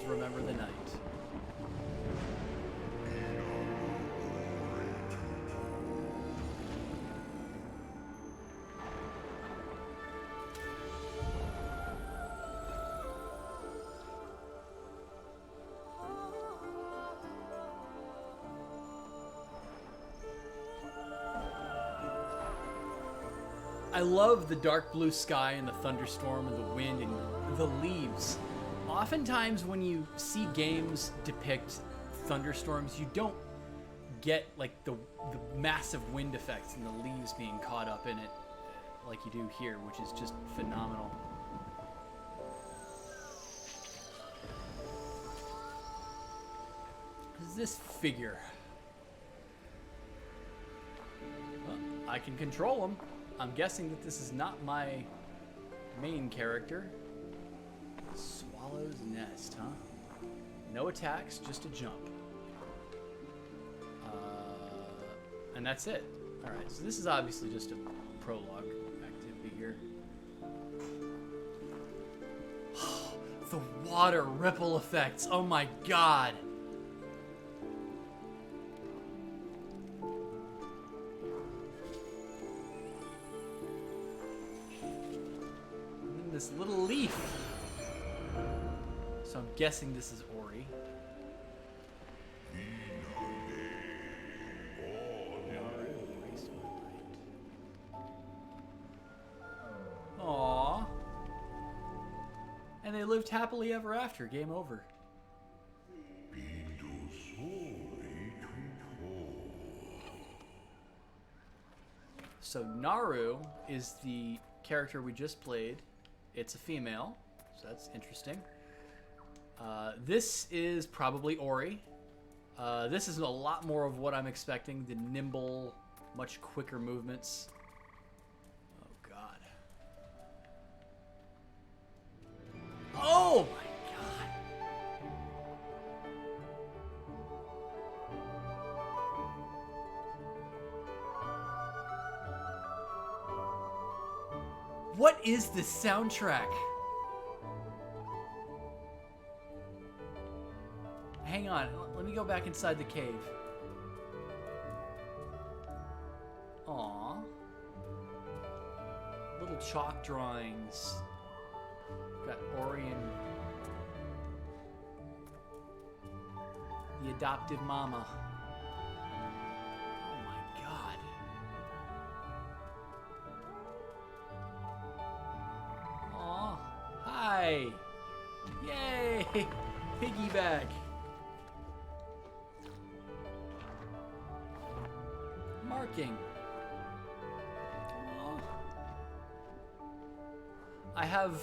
Remember the Night. I love the dark blue sky and the thunderstorm and the wind and the leaves. Oftentimes when you see games depict thunderstorms, you don't get like the massive wind effects and the leaves being caught up in it like you do here, which is just phenomenal. What is this figure? Well, I can control him. I'm guessing that this is not my main character. Swallow's Nest, huh? No attacks, just a jump. And that's it. Alright, so this is obviously just a prologue activity here. The water ripple effects, oh my god! This little leaf. So I'm guessing this is Ori. Aww. And they lived happily ever after. Game over. So Naru is the character we just played. It's a female, so that's interesting. This is probably Ori. This is a lot more of what I'm expecting. The nimble, much quicker movements. Oh, God. Oh, my God. What is this soundtrack? Hang on, let me go back inside the cave. Aww. Little chalk drawings. Got Ori and the adoptive mama. Oh my god. Aw, hi. Yay, piggyback. Marking. Aww. I have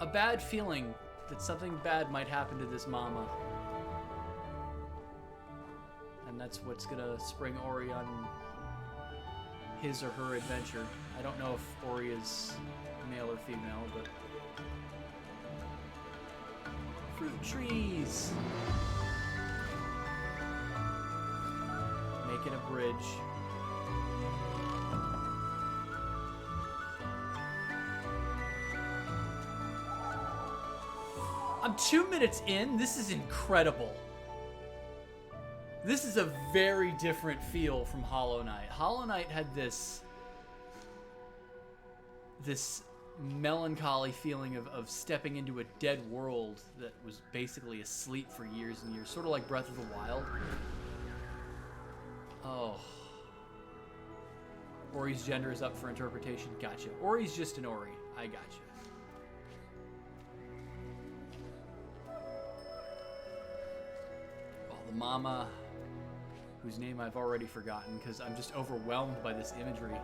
a bad feeling that something bad might happen to this mama. And that's what's gonna spring Ori on his or her adventure. I don't know if Ori is male or female, but... Fruit trees! Making a bridge. I'm 2 minutes in. This is incredible. This is a very different feel from Hollow Knight. Hollow Knight had this melancholy feeling of stepping into a dead world that was basically asleep for years and years, sort of like Breath of the Wild. Oh. Ori's gender is up for interpretation. Gotcha. Ori's just an Ori. I gotcha. Well, the mama, whose name I've already forgotten because I'm just overwhelmed by this imagery.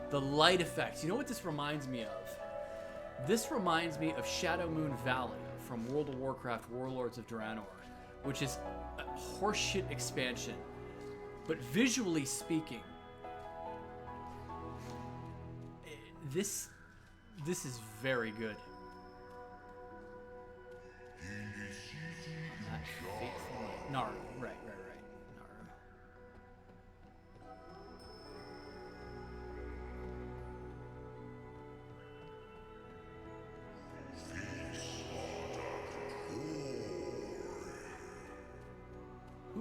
The light effects. You know what this reminds me of? This reminds me of Shadow Moon Valley from World of Warcraft Warlords of Draenor, which is a horseshit expansion. But visually speaking, this is very good. Not faithful. Naru, right. Naru.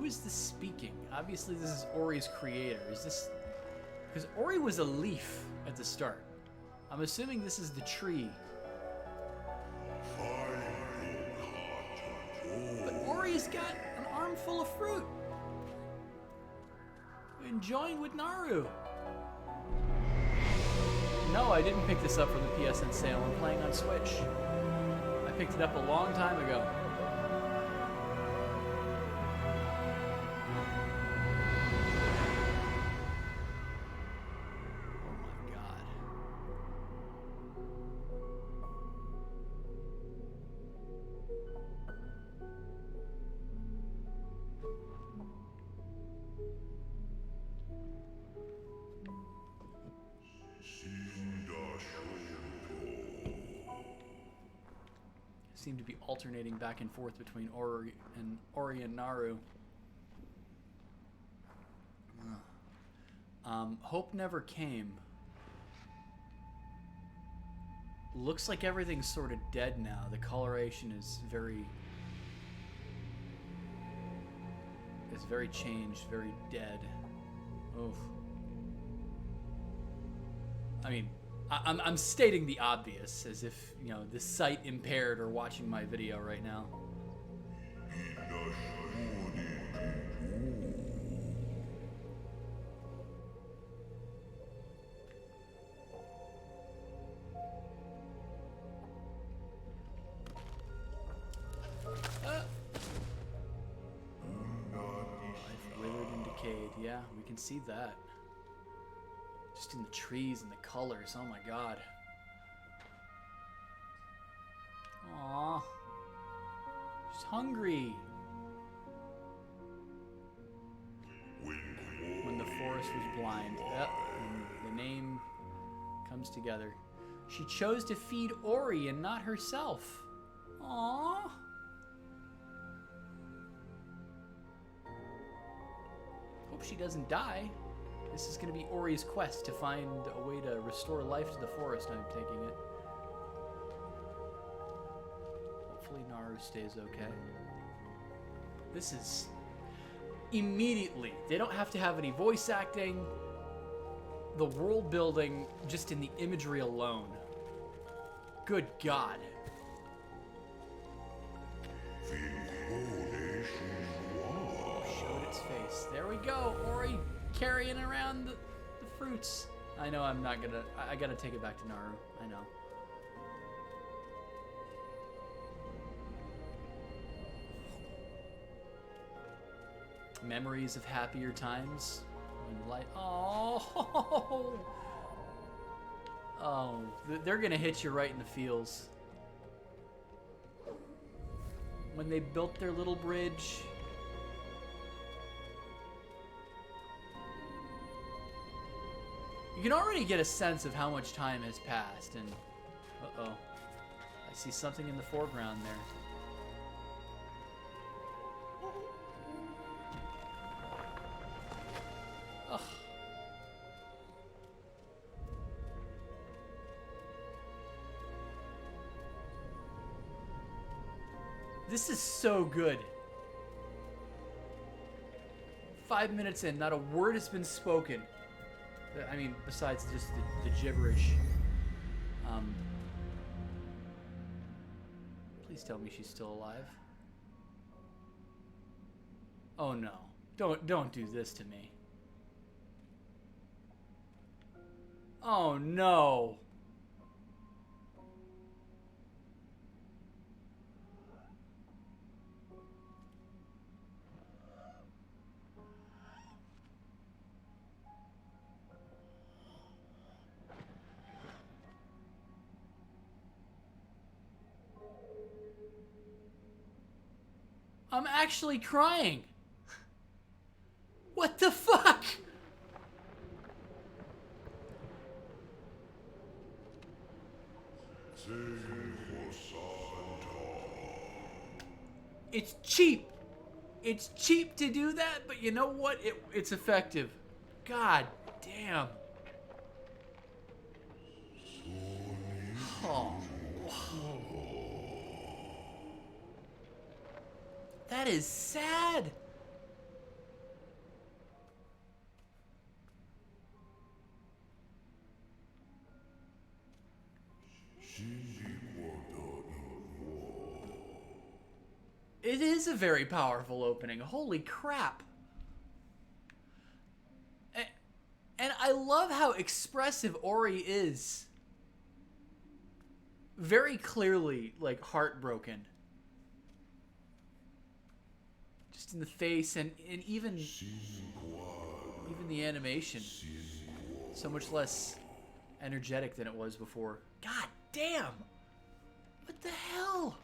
Who is this speaking? Obviously, this is Ori's creator. Is this... Because Ori was a leaf at the start. I'm assuming this is the tree. But Ori's got an armful of fruit. Enjoying with Naru. No, I didn't pick this up from the PSN sale. I'm playing on Switch. I picked it up a long time ago. Seem to be alternating back and forth between Ori and Naru. Hope never came. Looks like everything's sort of dead now. The coloration is very changed, very dead. Oof. I mean, I'm stating the obvious, as if, you know, the sight impaired are watching my video right now. Life withered and decayed. Yeah, we can see that. Just in the trees and the colors. Oh my god. Aww. She's hungry. When the forest was blind. Yep. And the name comes together. She chose to feed Ori and not herself. Aww. Hope she doesn't die. This is going to be Ori's quest to find a way to restore life to the forest, I'm taking it. Hopefully Naru stays okay. This is... Immediately. They don't have to have any voice acting. The world building, just in the imagery alone. Good God. Showed its face. There we go, Ori. Carrying around the fruits. I know I'm not gonna... I gotta take it back to Naru. I know. Memories of happier times. When light... Oh! Oh, they're gonna hit you right in the feels. When they built their little bridge... You can already get a sense of how much time has passed, and... Uh-oh. I see something in the foreground there. Ugh. This is so good. 5 minutes in, not a word has been spoken. I mean, besides just the gibberish. Please tell me she's still alive. Oh no. Don't do this to me. Oh no. I'm actually crying. What the fuck? It's cheap. It's cheap to do that, but you know what? It's effective. God damn. Oh. That is sad. It is a very powerful opening. Holy crap. And I love how expressive Ori is. Very clearly, like, heartbroken. Just in the face and even the animation. So much less energetic than it was before. God damn! What the hell?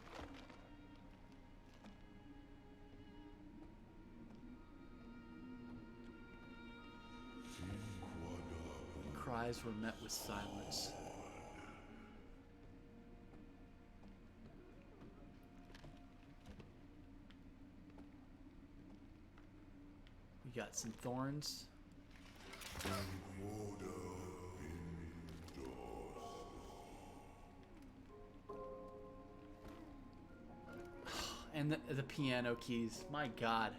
Cries were met with silence. We got some thorns. And the piano keys. My God.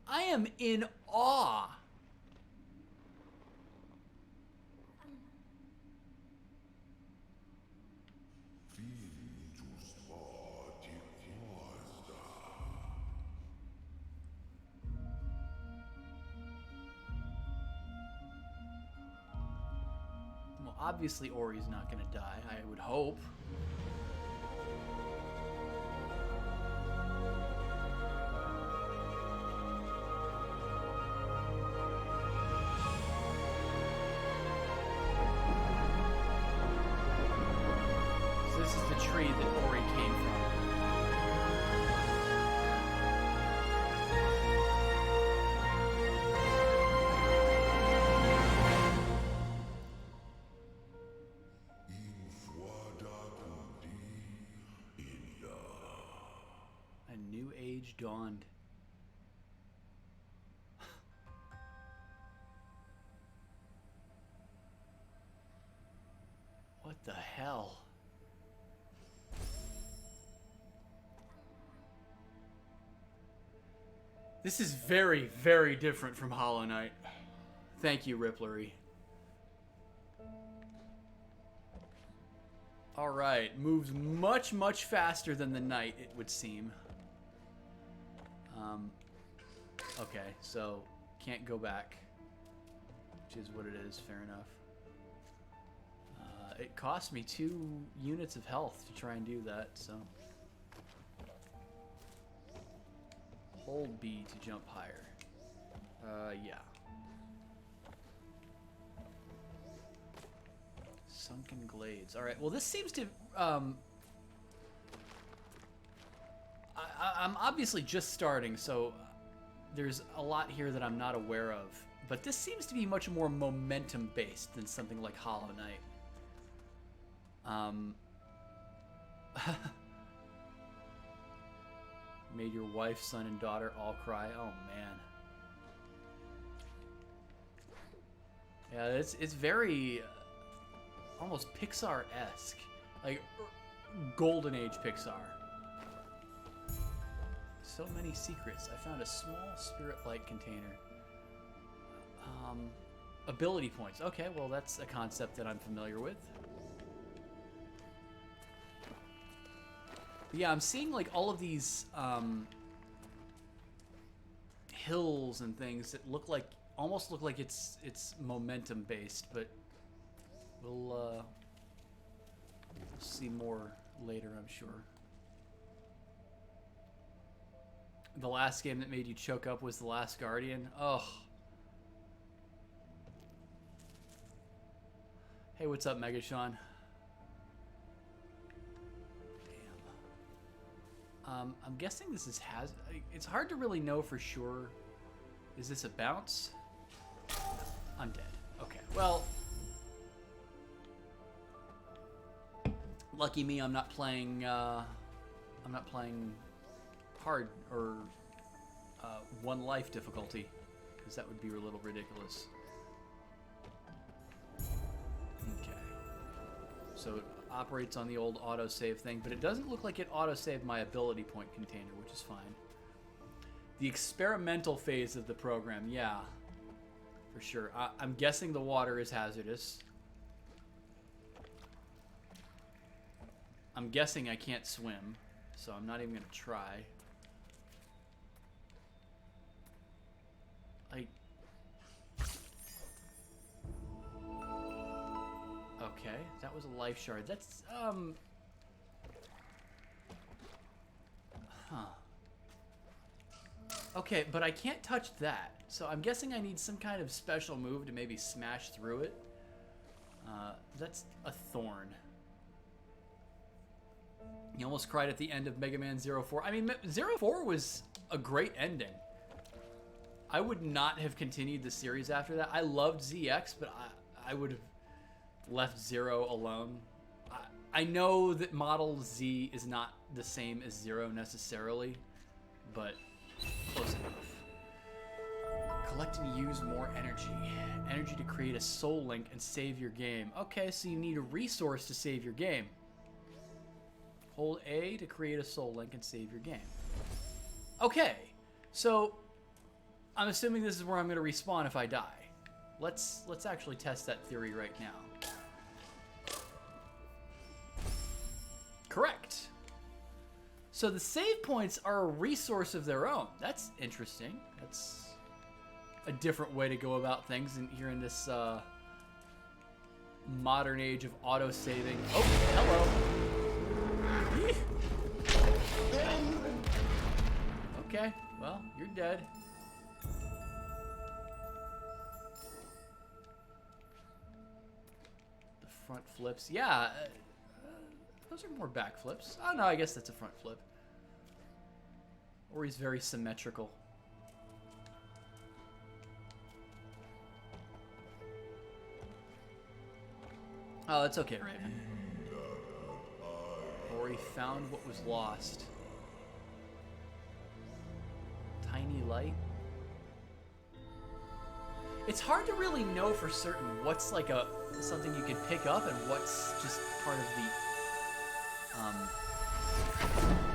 I am in awe. Well, obviously Ori's not gonna die, I would hope. This is the tree that Ori came from. A new age dawned. What the hell? This is very, very different from Hollow Knight. Thank you, Ripplery. Alright, moves much, much faster than the knight, it would seem. Okay, so can't go back, which is what it is, fair enough. It cost me 2 units of health to try and do that, so. Hold B to jump higher. Yeah. Sunken Glades. Alright, well this seems to, I'm obviously just starting, so there's a lot here that I'm not aware of. But this seems to be much more momentum-based than something like Hollow Knight. Made your wife, son, and daughter all cry. Oh, man. Yeah, it's very almost Pixar-esque. Like, Golden Age Pixar. So many secrets. I found a small spirit light container. Ability points. Okay, well, that's a concept that I'm familiar with. But yeah, I'm seeing like all of these hills and things that look like almost look like it's momentum based, but we'll see more later, I'm sure. The last game that made you choke up was The Last Guardian. Oh. Hey, what's up, Mega Sean? Damn. I'm guessing this is it's hard to really know for sure. Is this a bounce? I'm dead. Okay. Well, lucky me, I'm not playing hard or one life difficulty, because that would be a little ridiculous. Okay. So it operates on the old autosave thing, but it doesn't look like it autosaved my ability point container, which is fine. The experimental phase of the program, yeah, for sure. I'm guessing the water is hazardous. I'm guessing I can't swim, so I'm not even going to try. Okay, that was a life shard. That's, huh. Okay, but I can't touch that. So I'm guessing I need some kind of special move to maybe smash through it. That's a thorn. You almost cried at the end of Mega Man 04. I mean, 04 was a great ending. I would not have continued the series after that. I loved ZX, but I would have left Zero alone. I know that Model Z is not the same as Zero necessarily, but close enough. Collect and use more energy. Energy to create a soul link and save your game. Okay, so you need a resource to save your game. Hold A to create a soul link and save your game. Okay, so I'm assuming this is where I'm going to respawn if I die. Let's actually test that theory right now. Correct. So the save points are a resource of their own. That's interesting. That's a different way to go about things here in this modern age of auto-saving. Oh, hello. Okay, well, you're dead. The front flips. Yeah, those are more back flips. Oh, no, I guess that's a front flip. Or he's very symmetrical. Oh, that's okay, Raven. Or he found what was lost. Tiny light. It's hard to really know for certain what's like something you can pick up and what's just part of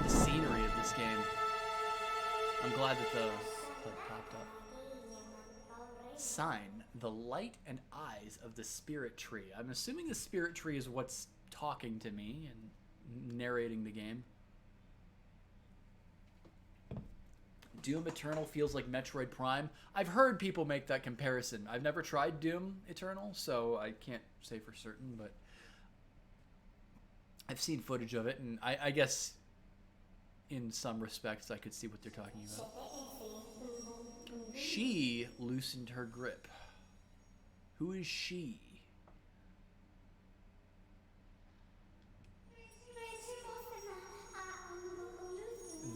the scenery of this game. I'm glad that the HUD popped up. Sign, the light and eyes of the spirit tree. I'm assuming the spirit tree is what's talking to me and narrating the game. Doom Eternal feels like Metroid Prime. I've heard people make that comparison. I've never tried Doom Eternal, so I can't say for certain, but I've seen footage of it, and I guess in some respects I could see what they're talking about. She loosened her grip. Who is she?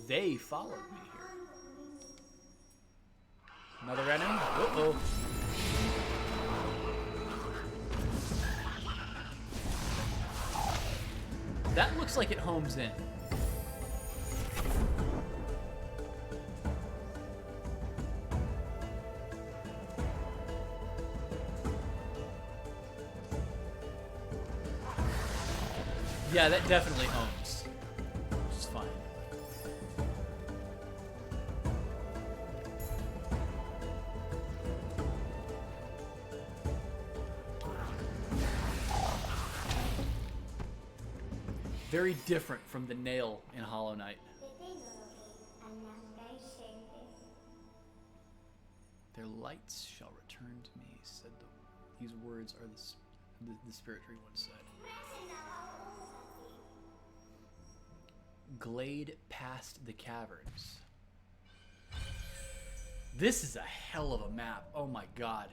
They followed me here. Another enemy? Uh-oh. That looks like it homes in. Yeah, that definitely homes. Which is fine. Very different from the nail in Hollow Knight. Their lights shall return to me, said these words are the spirit tree once said. Glade past the caverns. This is a hell of a map. Oh my god.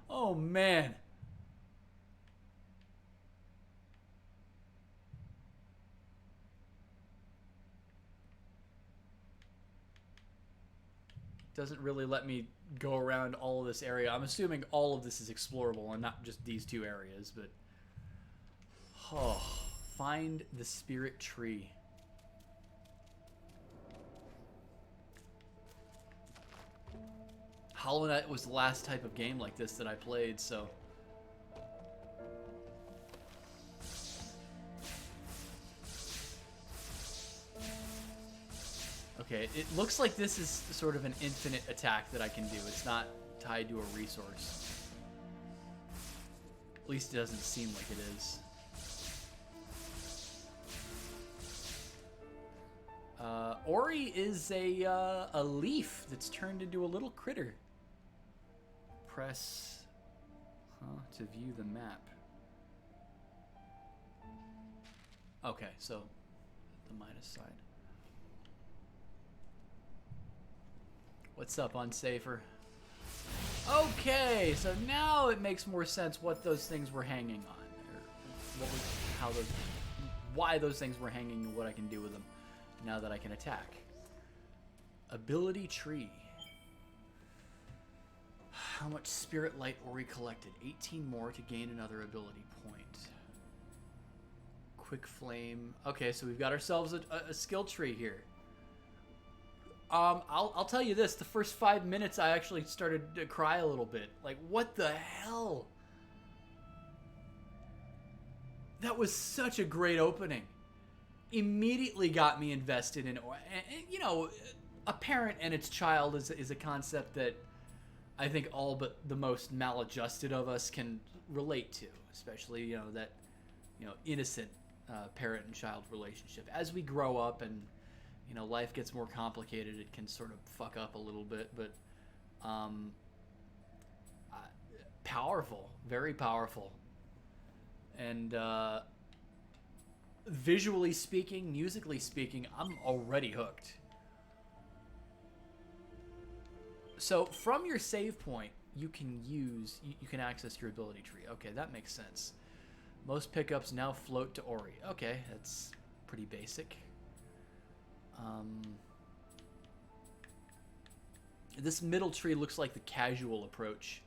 Oh man. Doesn't really let me go around all of this area. I'm assuming all of this is explorable and not just these two areas, but... Oh, find the spirit tree. Hollow Knight was the last type of game like this that I played, so... Okay, it looks like this is sort of an infinite attack that I can do. It's not tied to a resource. At least it doesn't seem like it is. Ori is a leaf that's turned into a little critter. Press to view the map. Okay, so the minus side. What's up, Unsafer? Okay, so now it makes more sense what those things were hanging on, or why those things were hanging and what I can do with them now that I can attack. Ability tree. How much spirit light Ori collected? 18 more to gain another ability point. Quick flame. Okay, so we've got ourselves a skill tree here. I'll tell you this, the first 5 minutes I actually started to cry a little bit. Like, what the hell? That was such a great opening. Immediately got me invested in, you know, a parent and its child is a concept that I think all but the most maladjusted of us can relate to, especially, you know, that, you know, innocent parent and child relationship. As we grow up and, you know, life gets more complicated, it can sort of fuck up a little bit, but powerful, very powerful. And visually speaking, musically speaking, I'm already hooked. So from your save point, you can access your ability tree. Okay, that makes sense. Most pickups now float to Ori. Okay, that's pretty basic. This middle tree looks like the casual approach.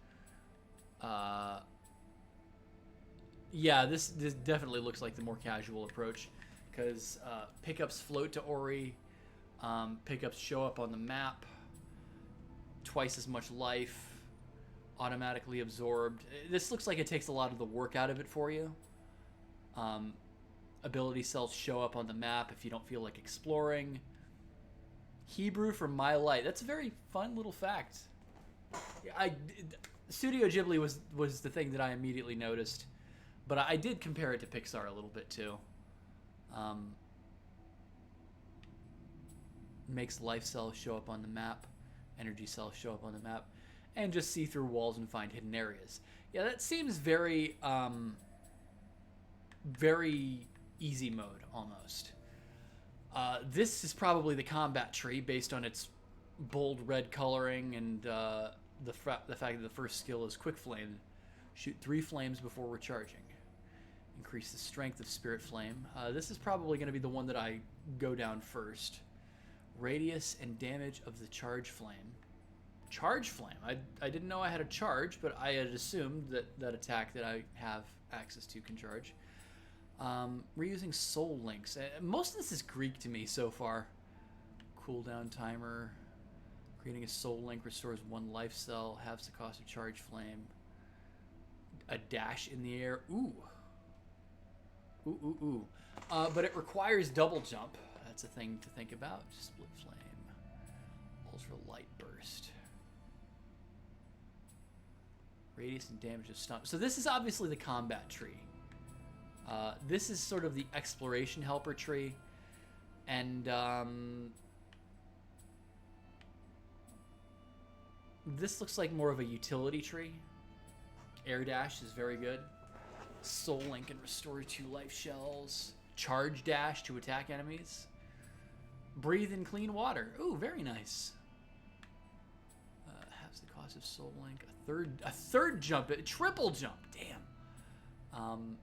Yeah, this definitely looks like the more casual approach, because pickups float to Ori, pickups show up on the map, twice as much life, automatically absorbed. This looks like it takes a lot of the work out of it for you. Ability cells show up on the map if you don't feel like exploring. Hebrew for my light. That's a very fun little fact. Studio Ghibli was the thing that I immediately noticed, but I did compare it to Pixar a little bit too. Makes life cells show up on the map, energy cells show up on the map, and just see through walls and find hidden areas. Yeah, that seems very, very easy mode almost. This is probably the combat tree based on its bold red coloring and the fact that the first skill is quick flame. Shoot 3 flames before recharging. Increase the strength of spirit flame. This is probably going to be the one that I go down first. Radius and damage of the charge flame. Charge flame? I didn't know I had a charge, but I had assumed that attack that I have access to can charge. Reusing soul links. Most of this is Greek to me so far. Cooldown timer. Creating a soul link restores 1 life cell. Halves the cost of charge flame. A dash in the air. Ooh. Ooh, ooh, ooh. But it requires double jump. That's a thing to think about. Split flame. Ultra light burst. Radius and damage of stun. So this is obviously the combat tree. This is sort of the exploration helper tree. And this looks like more of a utility tree. Air dash is very good. Soul link and restore 2 life shells. Charge dash to attack enemies. Breathe in clean water. Ooh, very nice. Halves the cost of soul link. A third jump. A triple jump. Damn.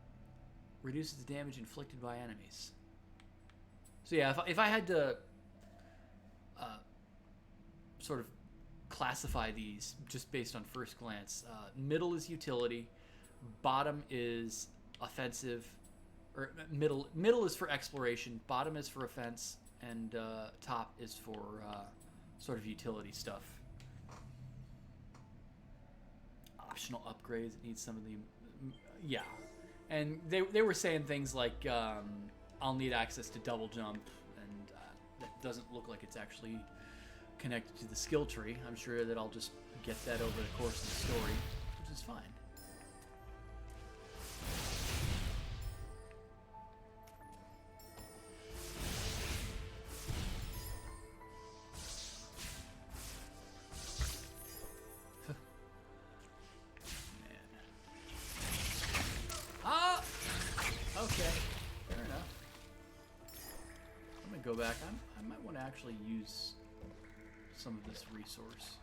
Reduces the damage inflicted by enemies. So yeah, if I had to sort of classify these just based on first glance. Middle is utility, bottom is offensive, or middle is for exploration, bottom is for offense, and top is for sort of utility stuff. Optional upgrades, it needs some of the... Yeah. And they were saying things like, I'll need access to double jump, and that doesn't look like it's actually connected to the skill tree. I'm sure that I'll just get that over the course of the story, which is fine. Okay, fair enough. I'm gonna go back. I might want to actually use some of this resource.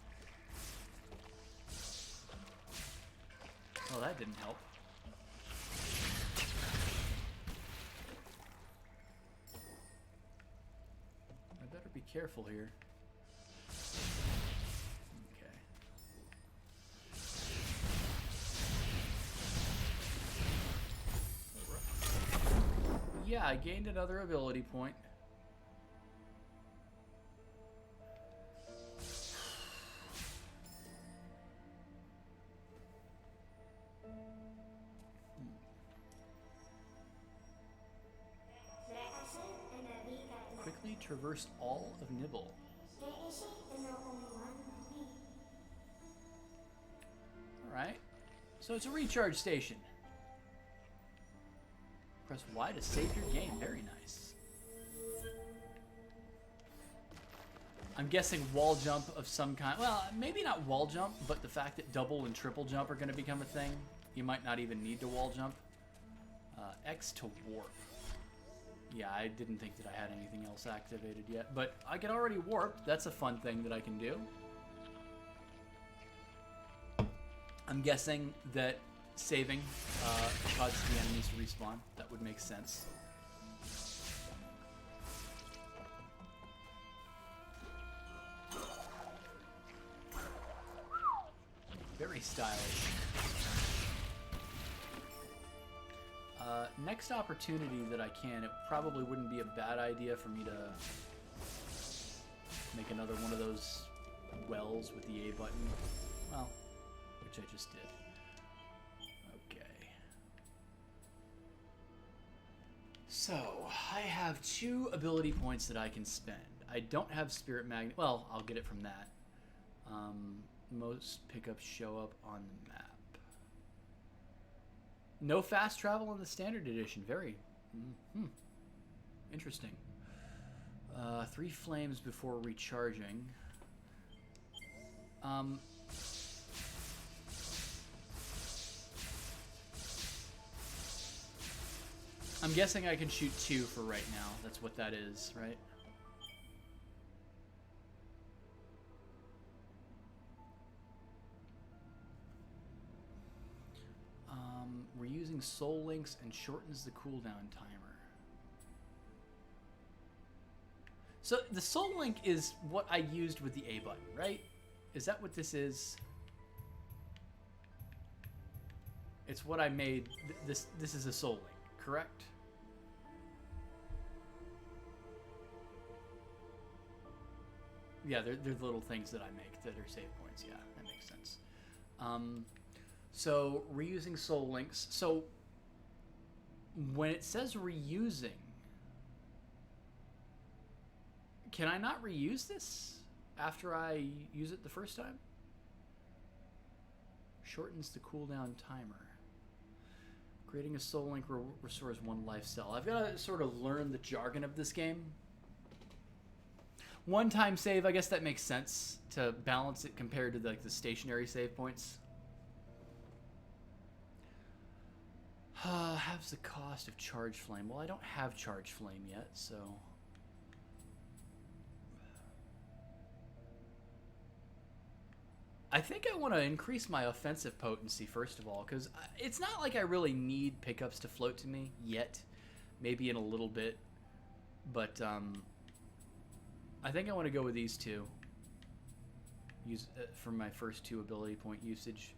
Oh, that didn't help. I better be careful here. Yeah, I gained another ability point. Quickly traverse all of Nibble. Alright. So it's a recharge station. Press Y to save your game. Very nice. I'm guessing wall jump of some kind. Well, maybe not wall jump, but the fact that double and triple jump are going to become a thing. You might not even need to wall jump. X to warp. Yeah, I didn't think that I had anything else activated yet, but I can already warp. That's a fun thing that I can do. I'm guessing that saving causes the enemies to respawn. That would make sense. Very stylish. Next opportunity that I can, it probably wouldn't be a bad idea for me to make another one of those wells with the A button. Well, which I just did. So, I have 2 ability points that I can spend. I don't have Spirit Magnet. Well, I'll get it from that. Most pickups show up on the map. No fast travel in the Standard Edition. Very interesting. 3 flames before recharging. I'm guessing I can shoot 2 for right now. That's what that is, right? Reusing soul links and shortens the cooldown timer. So the soul link is what I used with the A button, right? Is that what this is? It's what I made. This is a soul link, correct? Yeah, they're the little things that I make that are save points. Yeah, that makes sense. So, reusing soul links. So, when it says reusing, can I not reuse this after I use it the first time? Shortens the cooldown timer. Creating a soul link restores 1 life cell. I've got to sort of learn the jargon of this game. One-time save, I guess that makes sense to balance it compared to the stationary save points. Halves the cost of Charge Flame. Well, I don't have Charge Flame yet, so... I think I want to increase my offensive potency, first of all, because it's not like I really need pickups to float to me yet. Maybe in a little bit. But, I think I want to go with these 2. use for my first 2 ability point usage.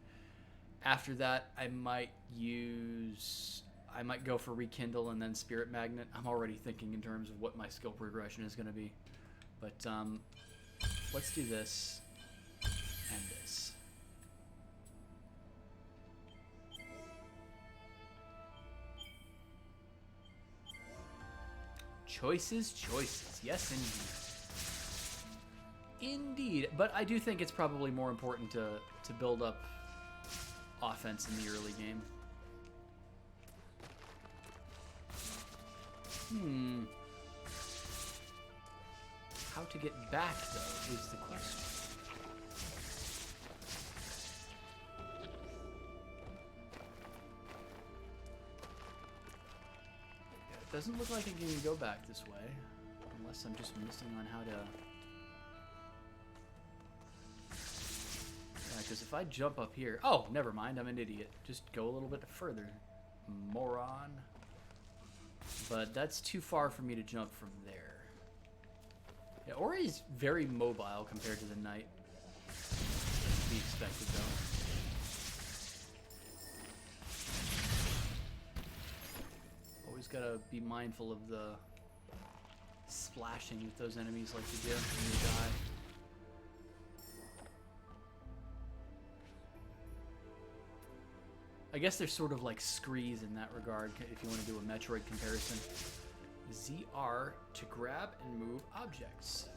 After that, I might go for Rekindle and then Spirit Magnet. I'm already thinking in terms of what my skill progression is going to be. But let's do this and this. Choices, choices. Yes, indeed. Indeed. But I do think it's probably more important to build up offense in the early game. How to get back, though, is the question. It doesn't look like I can go back this way, unless I'm just missing on how to... Yeah, because if I jump up here... Oh, never mind, I'm an idiot. Just go a little bit further, moron. But that's too far for me to jump from there. Yeah, Ori's very mobile compared to the knight. To be expected, though. Always gotta be mindful of the splashing that those enemies like to do when you die. I guess they're sort of like screes in that regard, if you want to do a Metroid comparison. ZR to grab and move objects.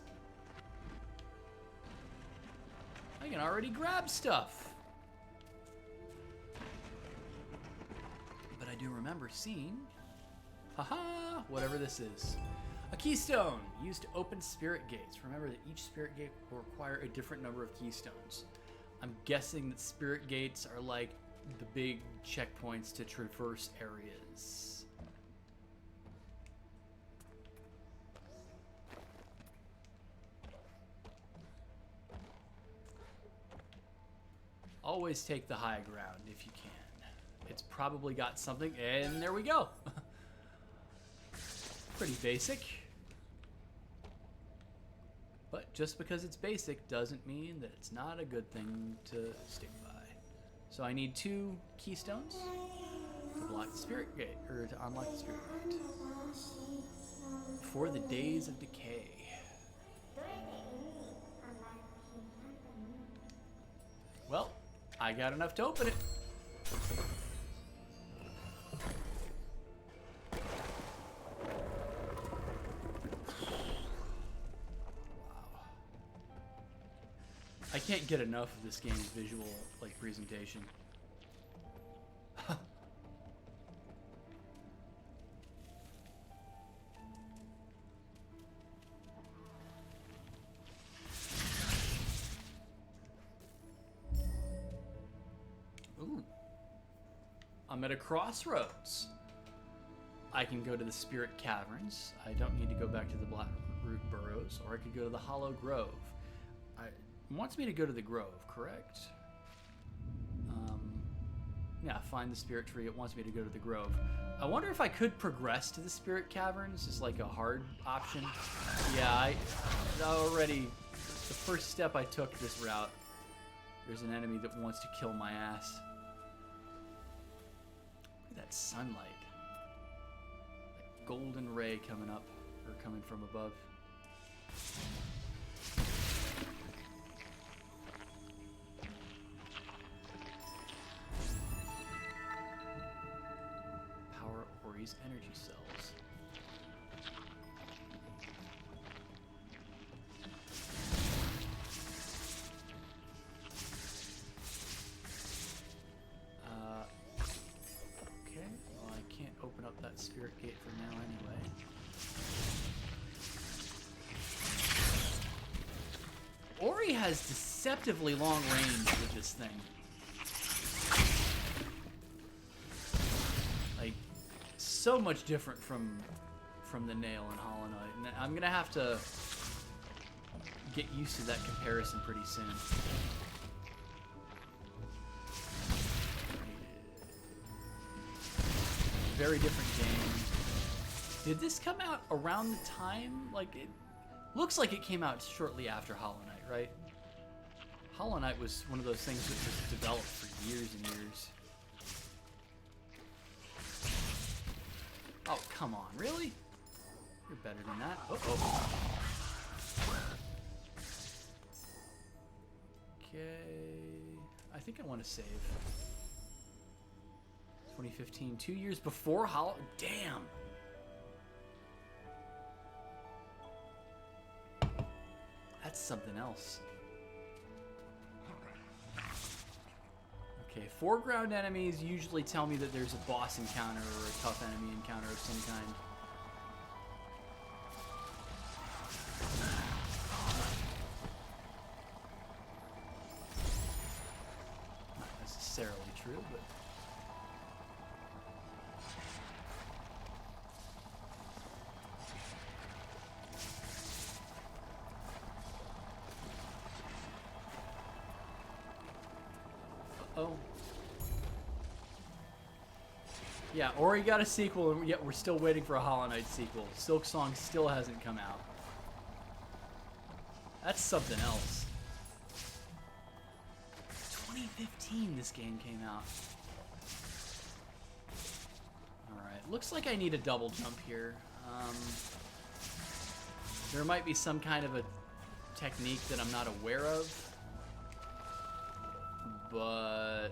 I can already grab stuff. But I do remember seeing, haha, whatever this is. A keystone used to open spirit gates. Remember that each spirit gate will require a different number of keystones. I'm guessing that spirit gates are like the big checkpoints to traverse areas. Always take the high ground if you can. It's probably got something, and there we go. Pretty basic. But just because it's basic doesn't mean that it's not a good thing to stick by. So I need 2 keystones to block the spirit gate, or to unlock the spirit gate. For the days of decay. Well, I got enough to open it. Wow. I can't get enough of this game's visual, like, presentation. Ooh. I'm at a crossroads. I can go to the Spirit Caverns. I don't need to go back to the Blackroot Burrows, or I could go to the Hollow Grove. It wants me to go to the Grove, correct? Yeah, find the Spirit Tree. It wants me to go to the Grove. I wonder if I could progress to the Spirit Caverns as like a hard option. Yeah, I already... The first step I took this route, there's an enemy that wants to kill my ass. Look at that sunlight. That golden ray coming up, or coming from above. Power Ori's energy cells. Okay, well I can't open up that spirit gate for now anyway. Ori has deceptively long range with this thing. Like, so much different from the nail in Hollow Knight. And I'm gonna have to get used to that comparison pretty soon. Very different game. Did this come out around the time? Like, it looks like it came out shortly after Hollow Knight, right? Hollow Knight was one of those things that was developed for years and years. Oh, come on, really? You're better than that. Uh-oh. Okay. I think I want to save. 2015, 2 years before Hollow... Damn! That's something else. Okay, foreground enemies usually tell me that there's a boss encounter or a tough enemy encounter of some kind. Not necessarily true, but... Oh. Yeah, Ori got a sequel, and yet we're still waiting for a Hollow Knight sequel. Silk Song still hasn't come out. That's something else. 2015 this game came out. Alright, looks like I need a double jump here. There might be some kind of a technique that I'm not aware of. But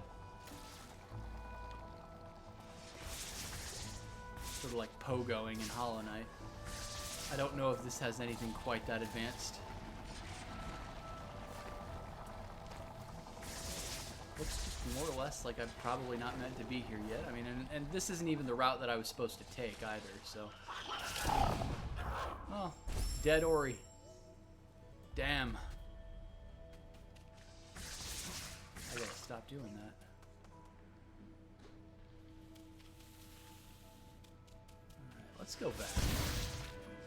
sort of like pogoing in Hollow Knight. I don't know if this has anything quite that advanced. Looks just more or less like I'm probably not meant to be here yet. I mean, and this isn't even the route that I was supposed to take either, so. Oh, dead Ori. Damn. I gotta stop doing that. Alright, let's go back.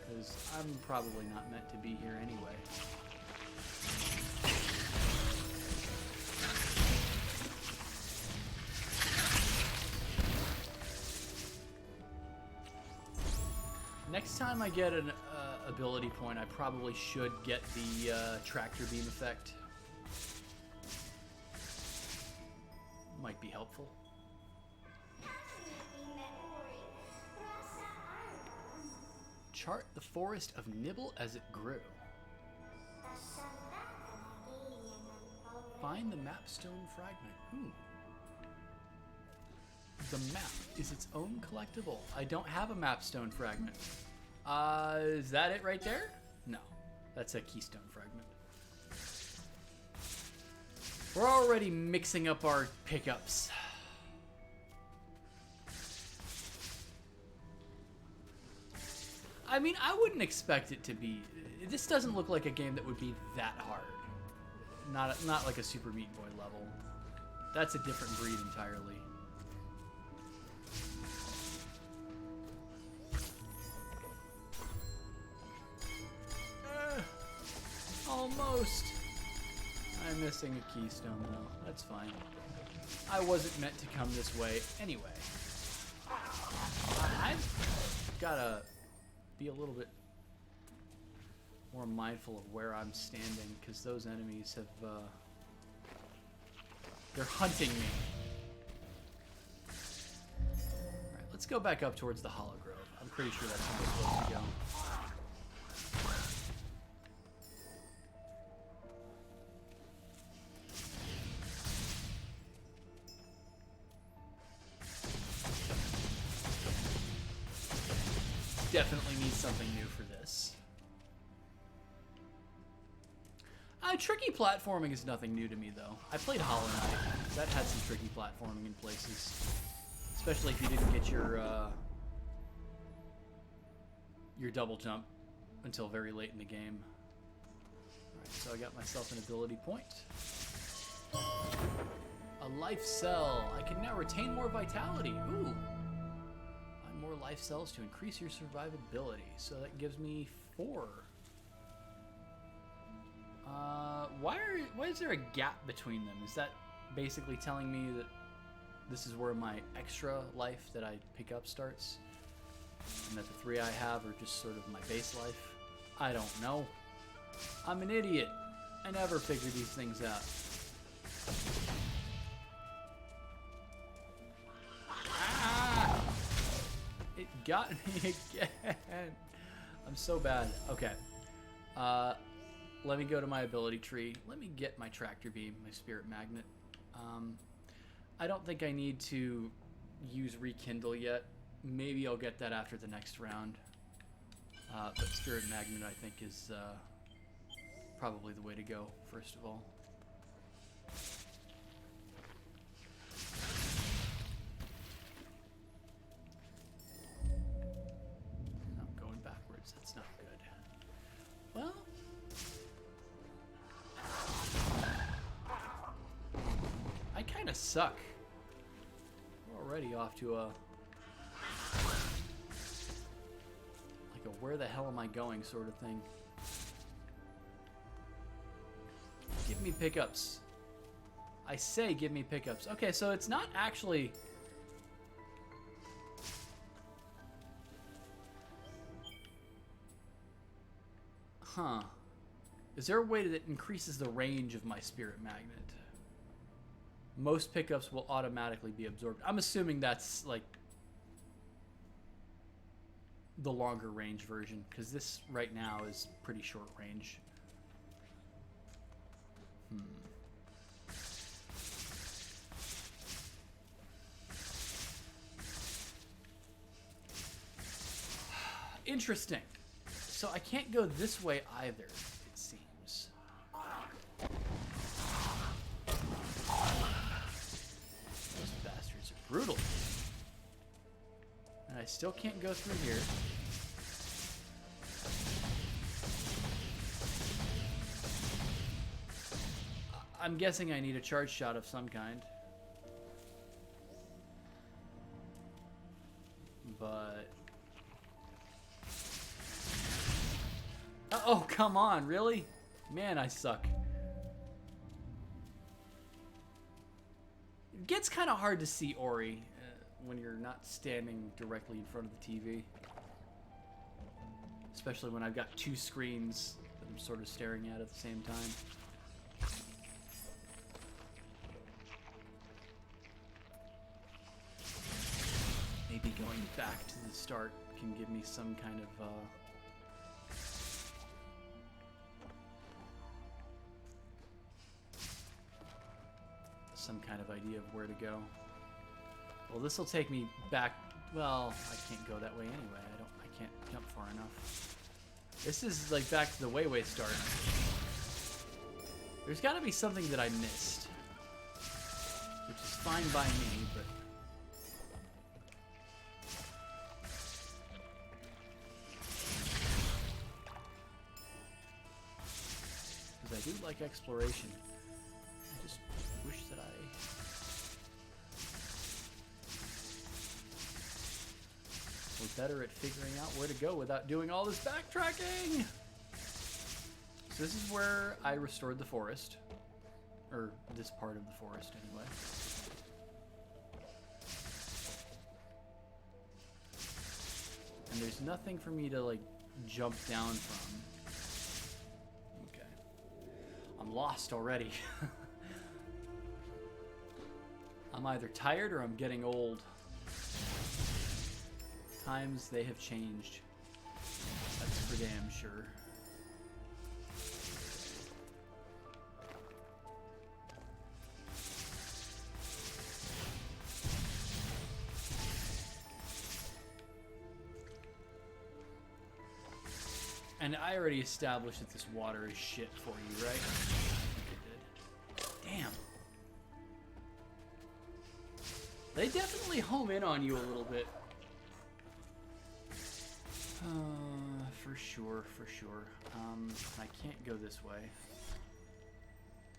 Because I'm probably not meant to be here anyway. Next time I get an ability point, I probably should get the tractor beam effect. Might be helpful. Chart the forest of Nibble as it grew. Find the mapstone fragment. Ooh. The map is its own collectible. I don't have a mapstone fragment. Is that it right there? No, that's a keystone fragment. We're already mixing up our pickups. I mean, I wouldn't expect it to be... This doesn't look like a game that would be that hard. Not like a Super Meat Boy level. That's a different breed entirely. Almost. I'm missing a keystone, though. That's fine. I wasn't meant to come this way anyway. I've gotta be a little bit more mindful of where I'm standing, because those enemies have, they're hunting me. Alright, let's go back up towards the Hollow Grove. I'm pretty sure that's where we're supposed to go. Definitely need something new for this. Tricky platforming is nothing new to me, though. I played Hollow Knight. That had some tricky platforming in places. Especially if you didn't get your double jump until very late in the game. Alright, so I got myself an ability point. A life cell. I can now retain more vitality. Ooh. More life cells to increase your survivability. So that gives me 4. Why is there a gap between them? Is that basically telling me that this is where my extra life that I pick up starts? And that the 3 I have are just sort of my base life? I don't know. I'm an idiot. I never figure these things out. Ah! It got me again. I'm so bad. Okay. Let me go to my ability tree. Let me get my tractor beam, my spirit magnet. I don't think I need to use rekindle yet. Maybe I'll get that after the next round. But spirit magnet, I think, is probably the way to go, first of all. I'm going backwards. That's not good. Well... I kind of suck. We're already off to a... like a where the hell am I going sort of thing. Give me pickups. I say give me pickups. Okay, so it's not actually... Huh. Is there a way that increases the range of my spirit magnet? Most pickups will automatically be absorbed. I'm assuming that's like the longer range version, because this right now is pretty short range. Interesting. So I can't go this way either, it seems. Those bastards are brutal. And I still can't go through here. I'm guessing I need a charge shot of some kind. But... oh, come on, really? Man, I suck. It gets kind of hard to see Ori when you're not standing directly in front of the TV. Especially when I've got two screens that I'm sort of staring at the same time. Maybe going back to the start can give me some kind of... some kind of idea of where to go. Well, this will take me back. Well, I can't go that way anyway. I can't jump far enough. This is like back to the way start. There's got to be something that I missed, which is fine by me, but because I do like exploration. I just wish that I was better at figuring out where to go without doing all this backtracking. So this is where I restored the forest, or this part of the forest anyway. And there's nothing for me to like jump down from. Okay. I'm lost already. I'm either tired or I'm getting old. Times they have changed. That's for damn sure. And I already established that this water is shit for you, right? I think I did. Damn. They definitely home in on you a little bit. For sure, for sure. I can't go this way.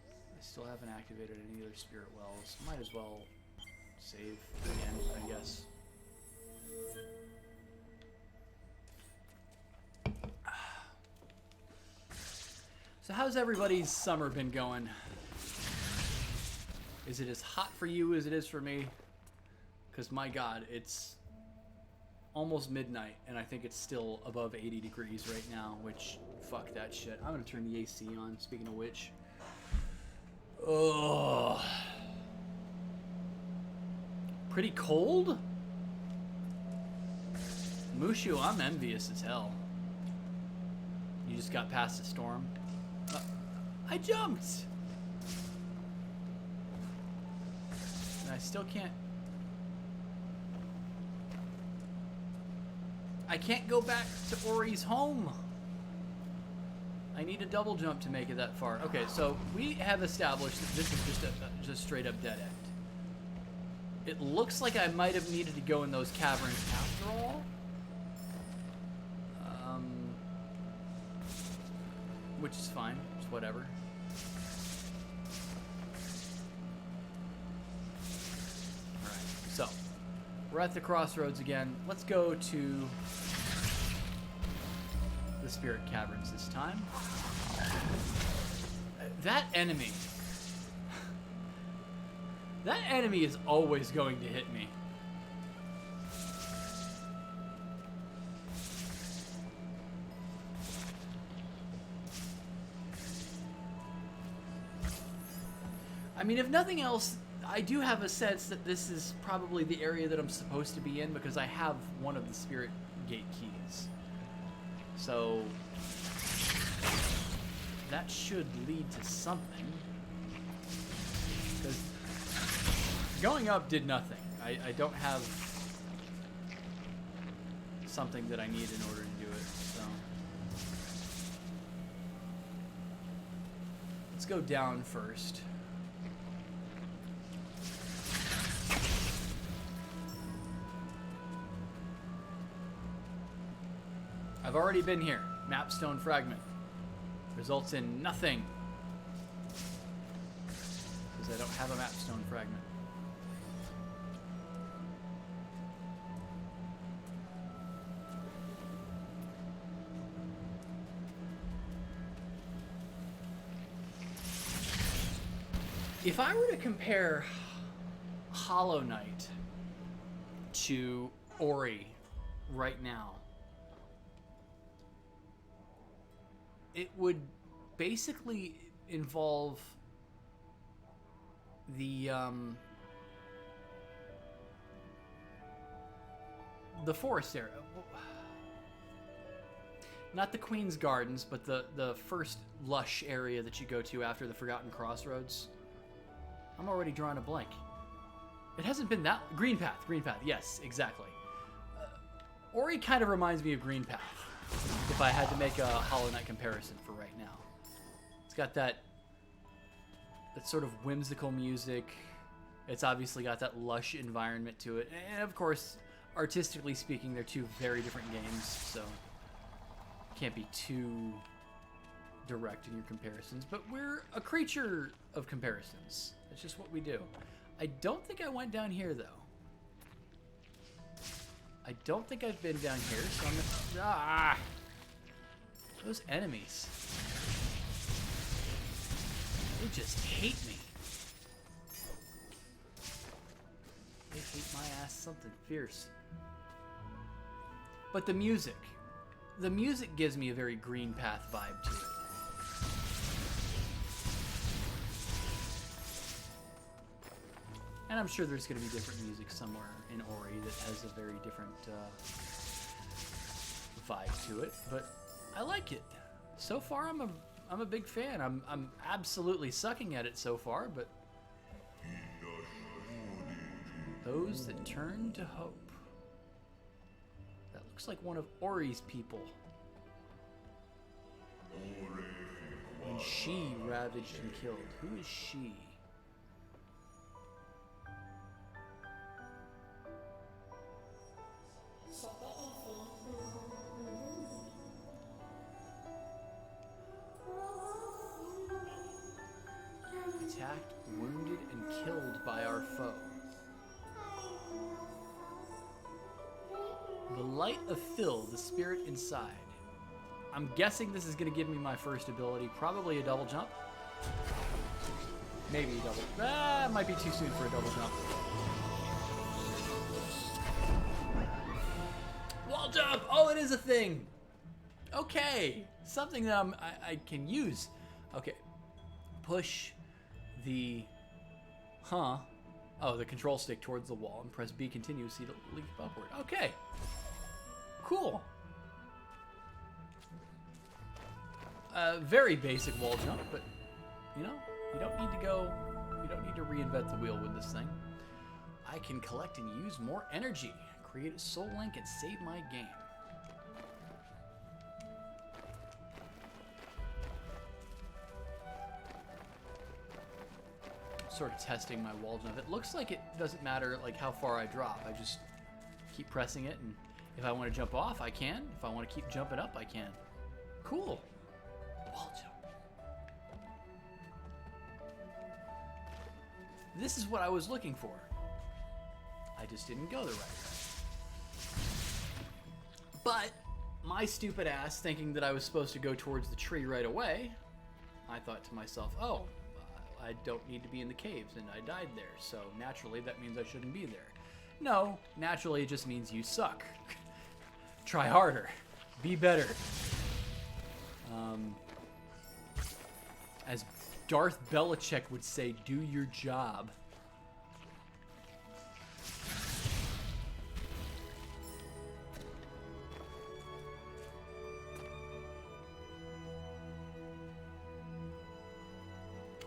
I still haven't activated any other spirit wells. Might as well save again, I guess. So how's everybody's summer been going? Is it as hot for you as it is for me? Because my God, it's almost midnight, and I think it's still above 80 degrees right now, which, fuck that shit. I'm gonna turn the AC on, speaking of which. Ugh. Pretty cold? Mushu, I'm envious as hell. You just got past the storm. I jumped! And I still can't... I can't go back to Ori's home. I need a double jump to make it that far. Okay, so we have established that this is just a straight up dead end. It looks like I might have needed to go in those caverns after all. Which is fine, just whatever. Alright, so we're at the crossroads again. Let's go to the Spirit Caverns this time. That enemy is always going to hit me. I mean, if nothing else, I do have a sense that this is probably the area that I'm supposed to be in because I have one of the Spirit Gate keys. So that should lead to something. Because going up did nothing. I don't have something that I need in order to do it. So let's go down first. I've already been here. Mapstone fragment. Results in nothing. Because I don't have a mapstone fragment. If I were to compare Hollow Knight to Ori right now, it would basically involve the forest area. Not the Queen's Gardens, but the first lush area that you go to after the Forgotten Crossroads. I'm already drawing a blank. It hasn't been that... Green Path. Yes, exactly. Ori kind of reminds me of Green Path. If I had to make a Hollow Knight comparison for right now. It's got that sort of whimsical music. It's obviously got that lush environment to it. And of course, artistically speaking, they're two very different games, so can't be too direct in your comparisons. But we're a creature of comparisons. That's just what we do. I don't think I went down here, though. I don't think I've been down here, so I'm gonna... Ah! Those enemies. They just hate me. They hate my ass something fierce. But the music. The music gives me a very Green Path vibe to it. And I'm sure there's going to be different music somewhere in Ori that has a very different vibe to it, but I like it. So far, I'm a big fan. I'm absolutely sucking at it so far, but those that turn to hope. That looks like one of Ori's people. When she ravaged and killed. Who is she? Attacked, wounded, and killed by our foe. The light of Phil, the spirit inside. I'm guessing this is going to give me my first ability. Probably a double jump. Maybe a double. It might be too soon for a double jump. Wall jump! Oh, it is a thing! Okay. Something that I can use. Okay. Push the... Huh. Oh, the control stick towards the wall, and press B continuously to leap upward. Okay. Cool. Very basic wall jump, but, you know, you don't need to reinvent the wheel with this thing. I can collect and use more energy, create a soul link, and save my game. Sort of testing my wall jump. It looks like it doesn't matter like how far I drop. I just keep pressing it, and if I want to jump off, I can. If I want to keep jumping up, I can. Cool. Wall jump. This is what I was looking for. I just didn't go the right way. But my stupid ass, thinking that I was supposed to go towards the tree right away, I thought to myself, oh, I don't need to be in the caves, and I died there, so naturally that means I shouldn't be there. No, naturally it just means you suck. Try harder. Be better. As Darth Belichick would say, do your job.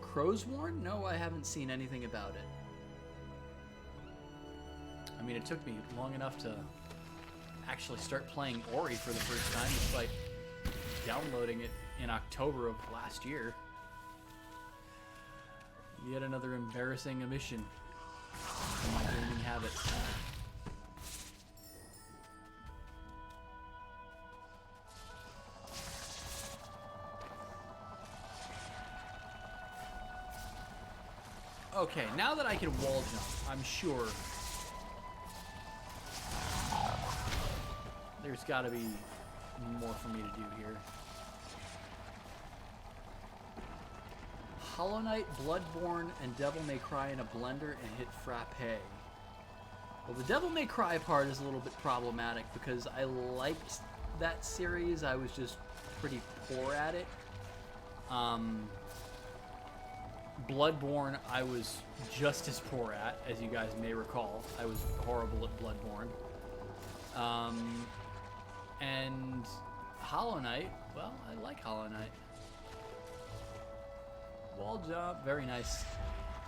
Crowsworn? No, I haven't seen anything about it. I mean, it took me long enough to actually start playing Ori for the first time, despite downloading it in October of last year. Yet another embarrassing omission from my gaming habits. Okay, now that I can wall jump, I'm sure there's got to be more for me to do here. Hollow Knight, Bloodborne, and Devil May Cry in a blender and hit frappe. Well, the Devil May Cry part is a little bit problematic because I liked that series. I was just pretty poor at it. Bloodborne, I was just as poor at, as you guys may recall. I was horrible at Bloodborne. And Hollow Knight, well, I like Hollow Knight. Wall jump, very nice.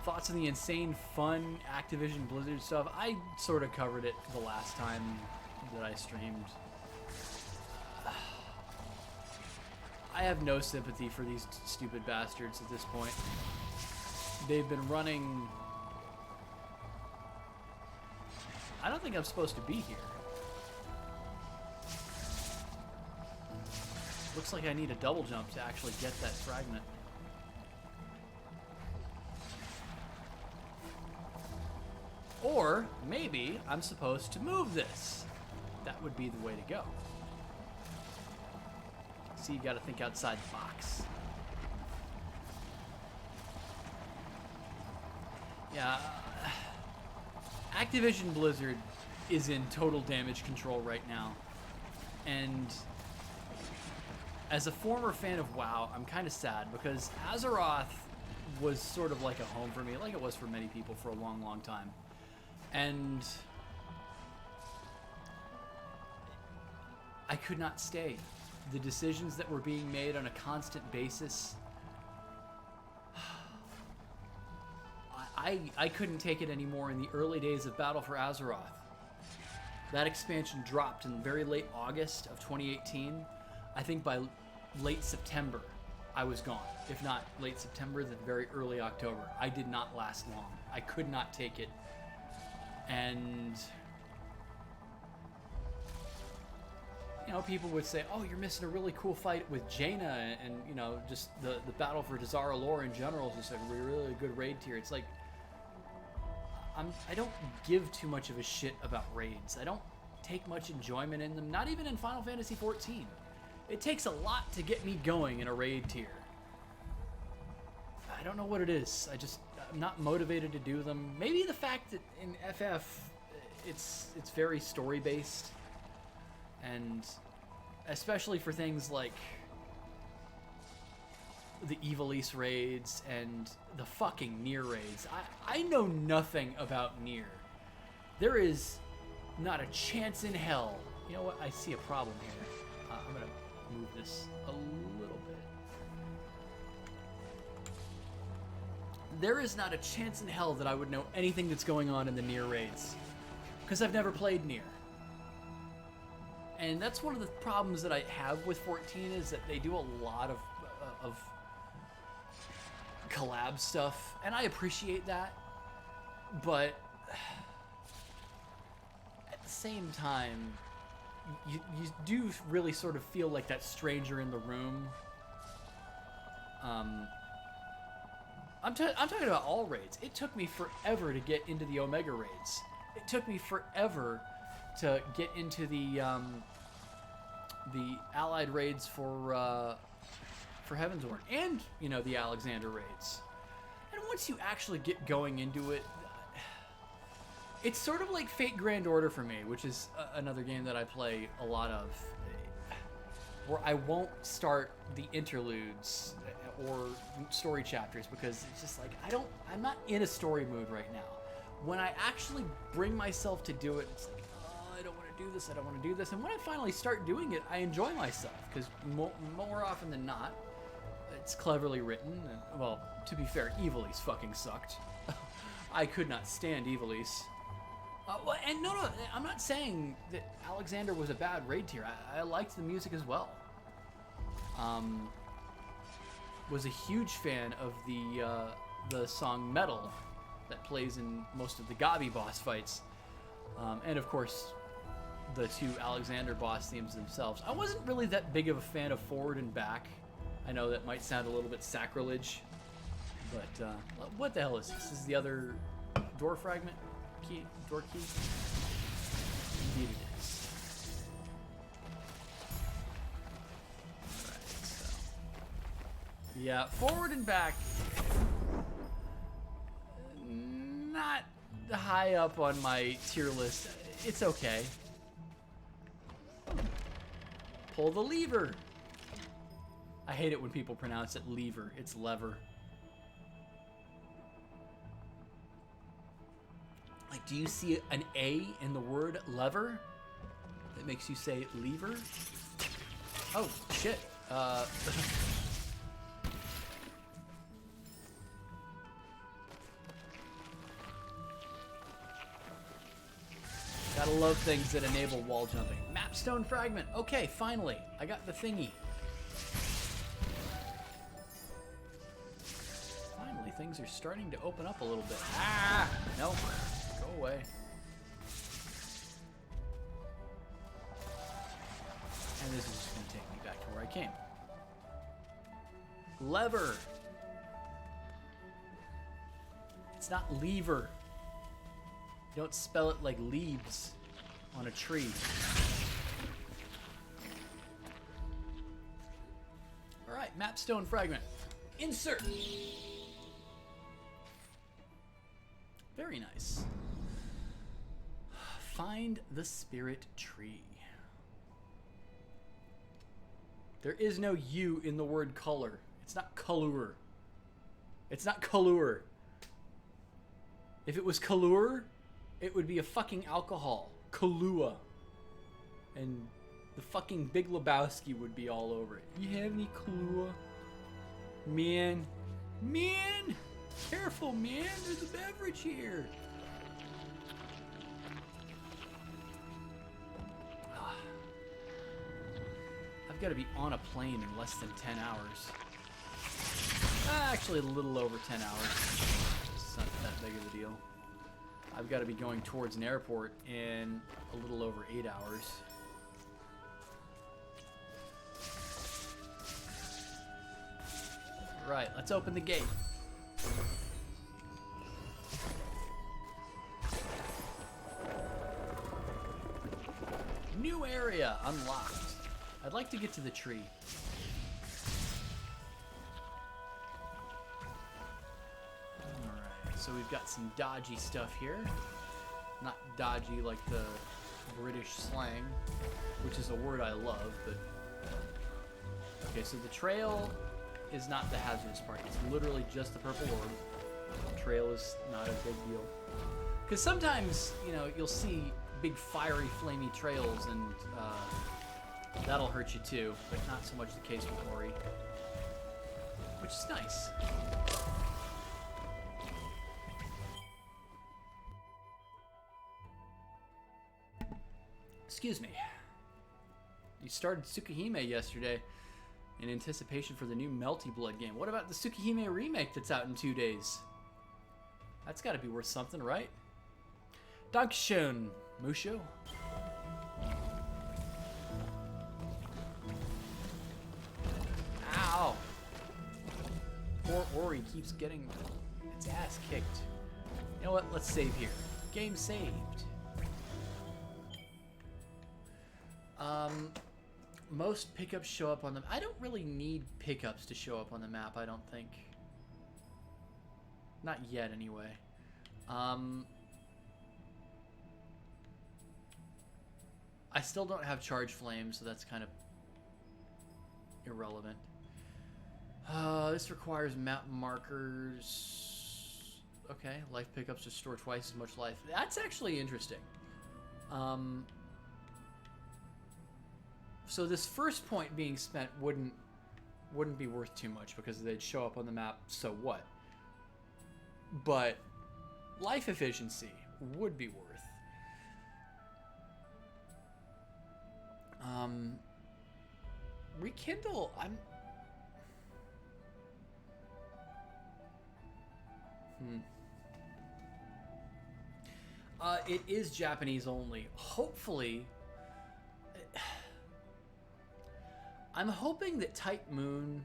Thoughts on the insane, fun Activision Blizzard stuff? I sort of covered it the last time that I streamed. I have no sympathy for these stupid bastards at this point. They've been running... I don't think I'm supposed to be here. Looks like I need a double jump to actually get that fragment. Or maybe I'm supposed to move this. That would be the way to go. See, you gotta think outside the box. Yeah, Activision Blizzard is in total damage control right now. And as a former fan of WoW, I'm kind of sad because Azeroth was sort of like a home for me, like it was for many people for a long, long time. And I could not stay. The decisions that were being made on a constant basis, I couldn't take it anymore in the early days of Battle for Azeroth. That expansion dropped in very late August of 2018. I think by late September, I was gone. If not late September, then very early October. I did not last long. I could not take it. And, you know, people would say, oh, you're missing a really cool fight with Jaina, and, you know, just the battle for Dazara lore in general is just a really good raid tier. It's like, I don't give too much of a shit about raids. I don't take much enjoyment in them, not even in Final Fantasy XIV. It takes a lot to get me going in a raid tier. I don't know what it is. I'm not motivated to do them. Maybe the fact that in FF, it's very story-based. And especially for things like the Evilise raids and the fucking Nier raids. I know nothing about Nier. There is not a chance in hell. You know what? I see a problem here. I'm going to move this a little bit. There is not a chance in hell that I would know anything that's going on in the Nier raids. Because I've never played Nier. And that's one of the problems that I have with 14 is that they do a lot of collab stuff, and I appreciate that, but at the same time, you do really sort of feel like that stranger in the room. I'm talking about all raids. It took me forever to get into the Omega raids. It took me forever to get into the allied raids for Heavensward, and you know, the Alexander raids. And once you actually get going into it, it's sort of like Fate Grand Order for me, which is another game that I play a lot of, where I won't start the interludes or story chapters because it's just like I'm not in a story mood right now. When I actually bring myself to do it, it's like, oh, I don't want to do this, I don't want to do this. And when I finally start doing it, I enjoy myself because more often than not, it's cleverly written. And, well, to be fair, Evilise fucking sucked. I could not stand Evilise. Well, and no, I'm not saying that Alexander was a bad raid tier. I liked the music as well. Was a huge fan of the song Metal that plays in most of the Gabi boss fights. And of course, the two Alexander boss themes themselves. I wasn't really that big of a fan of Forward and Back. I know that might sound a little bit sacrilege, but what the hell is this? This is the other door fragment? Door key? Indeed it is. Alright, so. Yeah, Forward and Back. Not high up on my tier list. It's okay. Pull the lever. I hate it when people pronounce it lever. It's lever. Like, do you see an A in the word lever that makes you say lever? Oh, shit. Gotta love things that enable wall jumping. Mapstone fragment. Okay, finally. I got the thingy. Finally, things are starting to open up a little bit. Ah! No. Go away. And this is just going to take me back to where I came. Lever. It's not lever. You don't spell it like leaves on a tree. Alright, Mapstone fragment. Insert! Very nice. Find the spirit tree. There is no U in the word color. It's not color. It's not color. If it was color, it would be a fucking alcohol. Kahlua. And the fucking Big Lebowski would be all over it. You have any Kahlua? Man. Man! Careful, man. There's a beverage here. I've got to be on a plane in less than 10 hours. Actually, a little over 10 hours. It's not that big of a deal. I've got to be going towards an airport in a little over 8 hours. Right, let's open the gate. New area unlocked. I'd like to get to the tree. Alright, so we've got some dodgy stuff here. Not dodgy like the British slang, which is a word I love, but... Okay, so the trail is not the hazardous part. It's literally just the purple orb. Trail is not a big deal. Because sometimes, you know, you'll see big fiery, flamey trails, and that'll hurt you too, but not so much the case with Ori. Which is nice. Excuse me. You started Tsukihime yesterday in anticipation for the new Melty Blood game. What about the Tsukihime remake that's out in 2 days? That's got to be worth something, right? Dankeschön, Musho. Ow! Poor Ori keeps getting its ass kicked. You know what? Let's save here. Game saved. Most pickups show up on the... I don't really need pickups to show up on the map, I don't think. Not yet, anyway. I still don't have charge flames, so that's kind of irrelevant. This requires map markers. Okay, life pickups restore twice as much life. That's actually interesting. So this first point being spent wouldn't be worth too much because they'd show up on the map, so what? But life efficiency would be worth. Rekindle, it is Japanese only. Hopefully, I'm hoping that Type Moon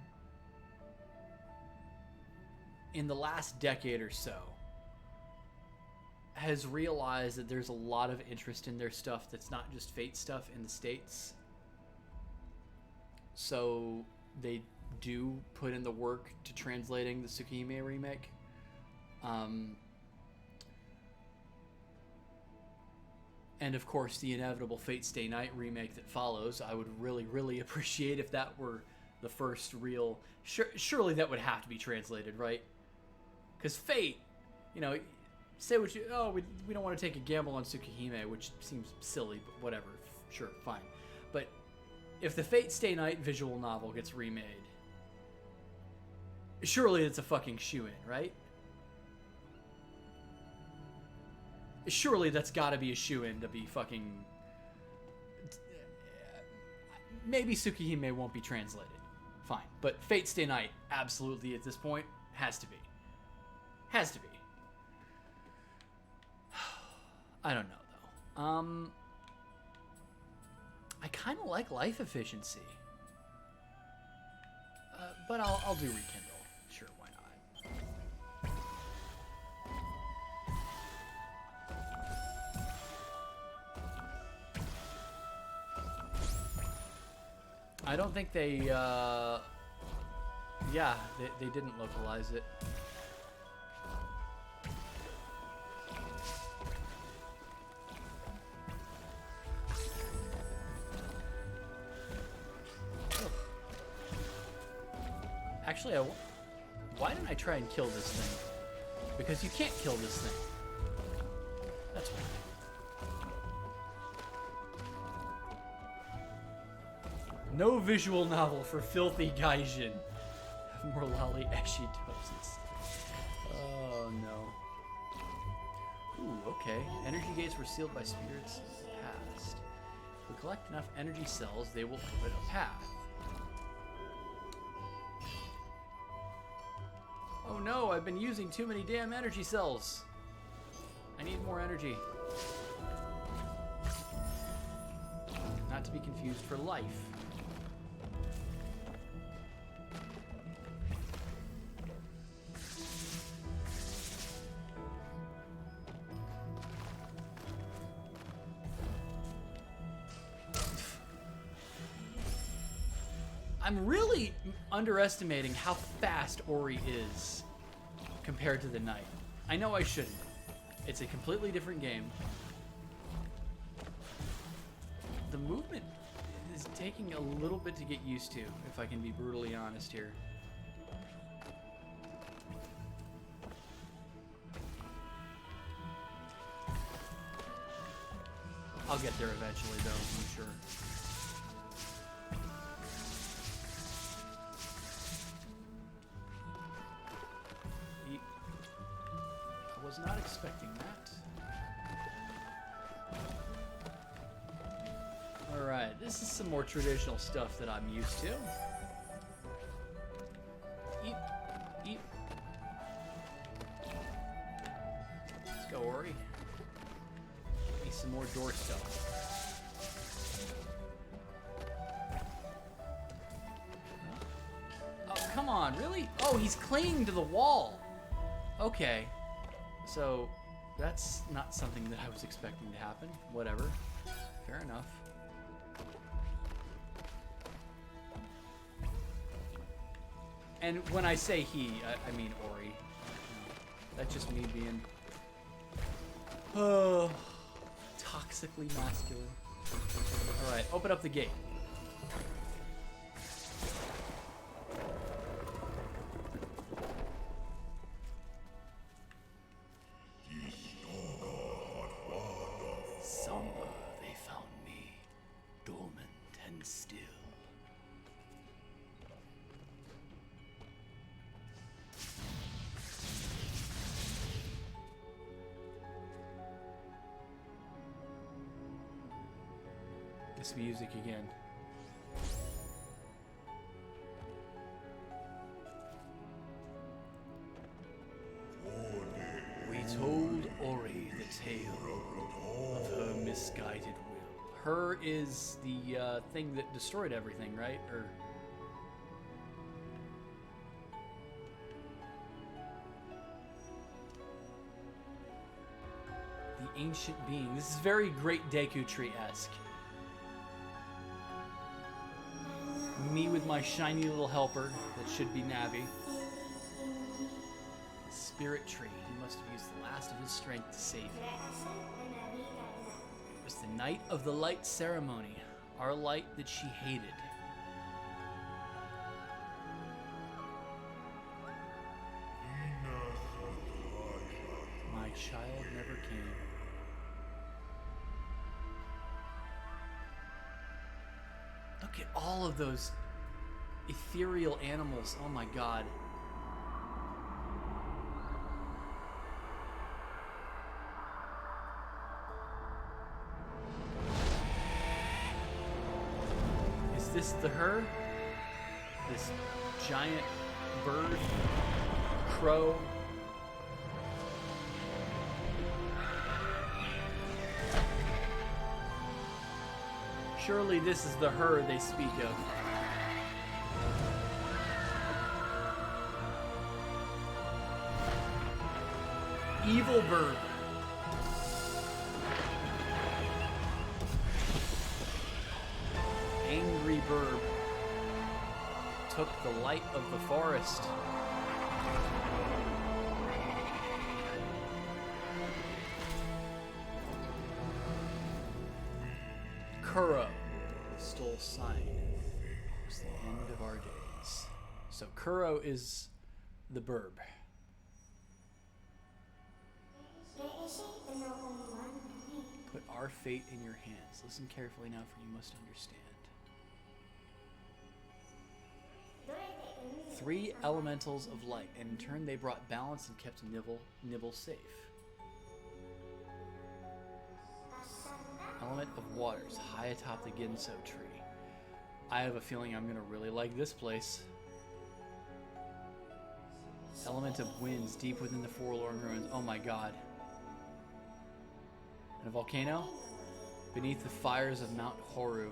in the last decade or so has realized that there's a lot of interest in their stuff that's not just Fate stuff in the States. So they do put in the work to translating the Tsukihime remake. And of course the inevitable Fate Stay Night remake that follows. I would really, really appreciate if that were the first real... Surely that would have to be translated, right? Because Fate, you know, say what you... Oh, we don't want to take a gamble on Tsukihime, which seems silly, but whatever. Sure, fine. But if the Fate Stay Night visual novel gets remade, surely it's a fucking shoo-in, right? Surely that's gotta be a shoo-in to be fucking... Maybe Tsukihime won't be translated. Fine. But Fate Stay Night, absolutely at this point, has to be. Has to be. I don't know, though. I kind of like life efficiency. But I'll do Rekindle. Sure, why not? I don't think they, yeah, they didn't localize it. Actually, why didn't I try and kill this thing? Because you can't kill this thing. That's why. No visual novel for filthy gaijin. Morlali Eshi doses. Oh no. Ooh, okay. Energy gates were sealed by spirits in the past. If we collect enough energy cells, they will open a path. Oh no, I've been using too many damn energy cells. I need more energy. Not to be confused for life. I'm really underestimating how fast Ori is compared to the Knight. I know I shouldn't. It's a completely different game. The movement is taking a little bit to get used to, if I can be brutally honest here. I'll get there eventually, though, I'm sure. I was not expecting that. Alright, this is some more traditional stuff that I'm used to. Eep. Eep. Let's go, Ori. Give me some more door stuff. Oh, come on, really? Oh, he's clinging to the wall. Okay. So, that's not something that I was expecting to happen. Whatever. Fair enough. And when I say he, I mean Ori. You know, that's just me being toxically masculine. Alright, open up the gate. Somber, they found me, dormant and still. This music again. We told Ori the tale of her misguided will. Her is the thing that destroyed everything, right? Or the ancient being. This is very Great Deku Tree-esque. Me with my shiny little helper that should be Navi. Spirit tree. He must have used the last of his strength to save you. It was the night of the light ceremony. Our light that she hated. My child never came. Look at all of those ethereal animals. Oh my god. Is this the her? This giant bird? Crow? Surely this is the her they speak of. Evil bird. Angry bird. Took the light of the forest. Kuro stole sign. It was the end of our days. So Kuro is the burb. Put our fate in your hands. Listen carefully now, for you must understand. 3 elementals of light, and in turn they brought balance and kept Nibble safe. Element of waters, high atop the Ginso tree. I have a feeling I'm gonna really like this place. Element of winds, deep within the forlorn ruins. Oh my god. And a volcano? Beneath the fires of Mount Horu.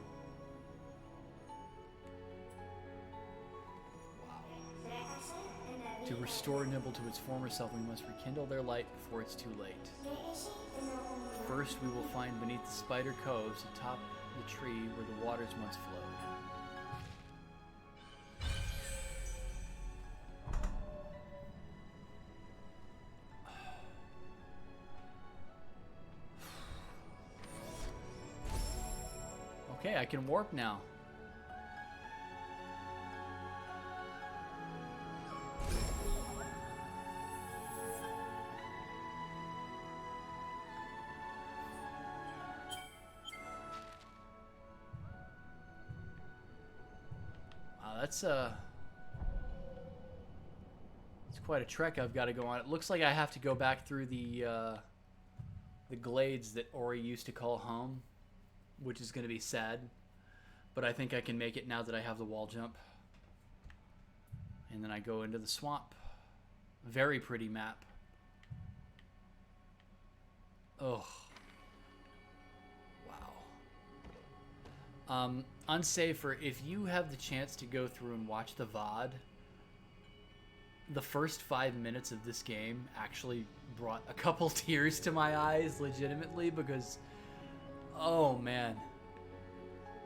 To restore Nibble to its former self, we must rekindle their light before it's too late. First, we will find beneath the spider coves atop the tree where the waters once flowed. Okay, I can warp now. that's it's quite a trek I've got to go on. It looks like I have to go back through the glades that Ori used to call home, which is going to be sad. But I think I can make it now that I have the wall jump. And then I go into the swamp. Very pretty map. Oh. Wow. Unsafer, if you have the chance to go through and watch the VOD, the first 5 minutes of this game actually brought a couple tears to my eyes, legitimately, because, oh man,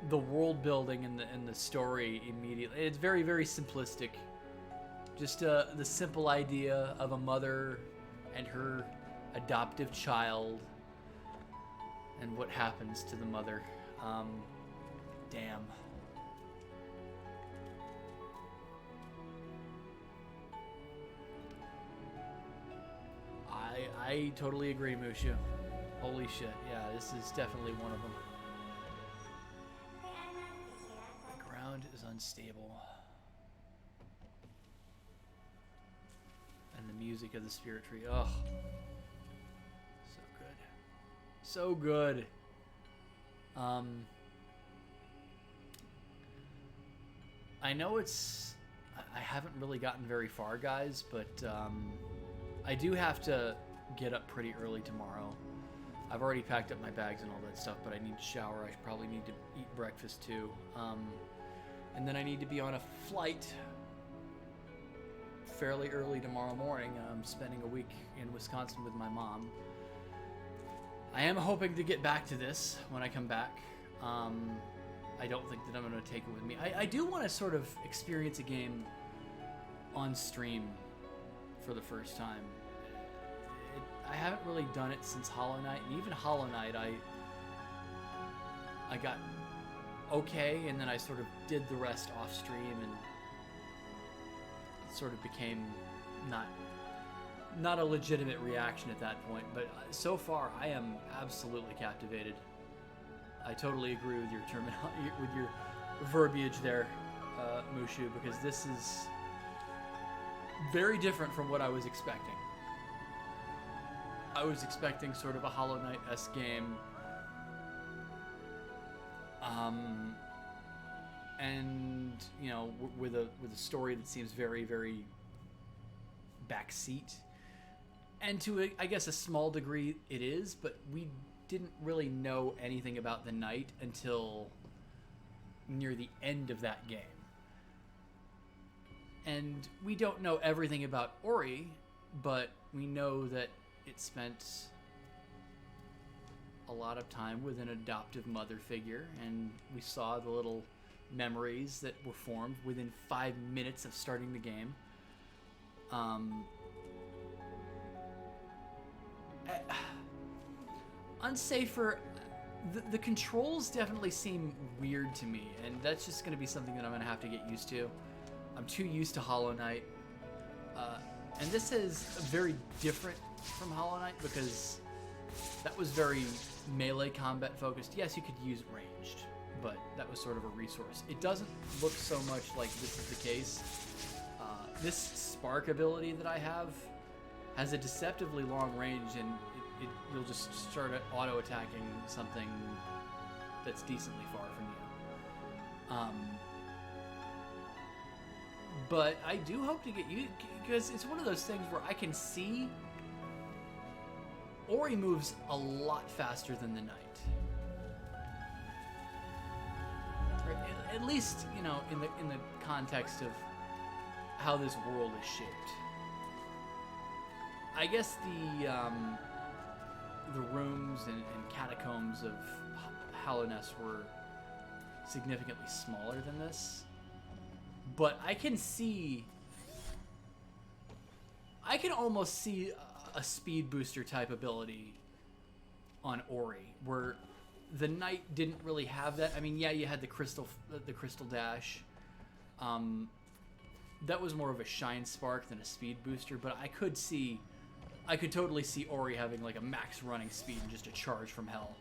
the world building and the story immediately, it's very, very simplistic. Just the simple idea of a mother and her adoptive child and what happens to the mother. Damn. I totally agree, Mushu. Holy shit. Yeah, this is definitely one of them. The ground is unstable. And the music of the spirit tree. Ugh. So good. So good. I know I haven't really gotten very far, guys, but I do have to get up pretty early tomorrow. I've already packed up my bags and all that stuff, but I need to shower. I probably need to eat breakfast too. And then I need to be on a flight fairly early tomorrow morning. I'm spending a week in Wisconsin with my mom. I am hoping to get back to this when I come back. I don't think that I'm going to take it with me. I do want to sort of experience a game on stream for the first time. I haven't really done it since Hollow Knight, and even Hollow Knight, I got okay, and then I sort of did the rest off stream, and it sort of became not a legitimate reaction at that point. But so far, I am absolutely captivated. I totally agree with your with your verbiage there, Mushu, because this is very different from what I was expecting. I was expecting sort of a Hollow Knight-esque game, and you know, with a story that seems very, very backseat, and to I guess a small degree it is, but we didn't really know anything about the knight until near the end of that game. And we don't know everything about Ori, but we know that it spent a lot of time with an adoptive mother figure, and we saw the little memories that were formed within 5 minutes of starting the game. Unsafer, the controls definitely seem weird to me, and that's just going to be something that I'm going to have to get used to. I'm too used to Hollow Knight, and this is very different from Hollow Knight because that was very melee combat focused. Yes, you could use ranged, but that was sort of a resource. It doesn't look so much like this is the case. This spark ability that I have has a deceptively long range, and you'll just start auto attacking something that's decently far from you. But I do hope to get you, because it's one of those things where I can see Ori moves a lot faster than the knight. Right? At least, you know, in the context of how this world is shaped. I guess the rooms and catacombs of Hallownest were significantly smaller than this. But I can almost see a speed booster type ability on Ori, where the knight didn't really have that. I mean, yeah, you had the crystal dash. That was more of a shine spark than a speed booster, but I could totally see Ori having like a max running speed and just a charge from hell.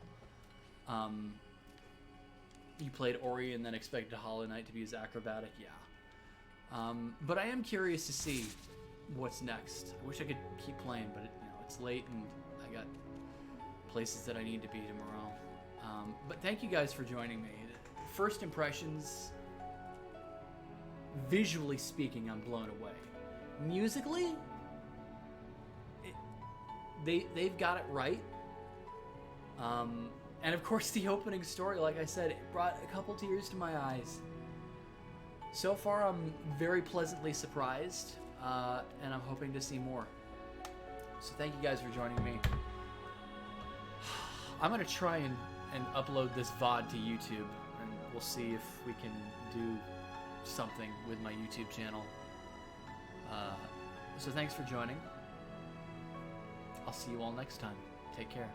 You played Ori and then expected Hollow Knight to be as acrobatic, yeah. But I am curious to see what's next. I wish I could keep playing, but it's late and I got places that I need to be tomorrow. But thank you guys for joining me. First impressions, visually speaking, I'm blown away. Musically, they've got it right. And of course, the opening story, like I said, it brought a couple tears to my eyes. So far, I'm very pleasantly surprised, and I'm hoping to see more. So thank you guys for joining me. I'm going to try and upload this VOD to YouTube, and we'll see if we can do something with my YouTube channel. So thanks for joining. I'll see you all next time. Take care.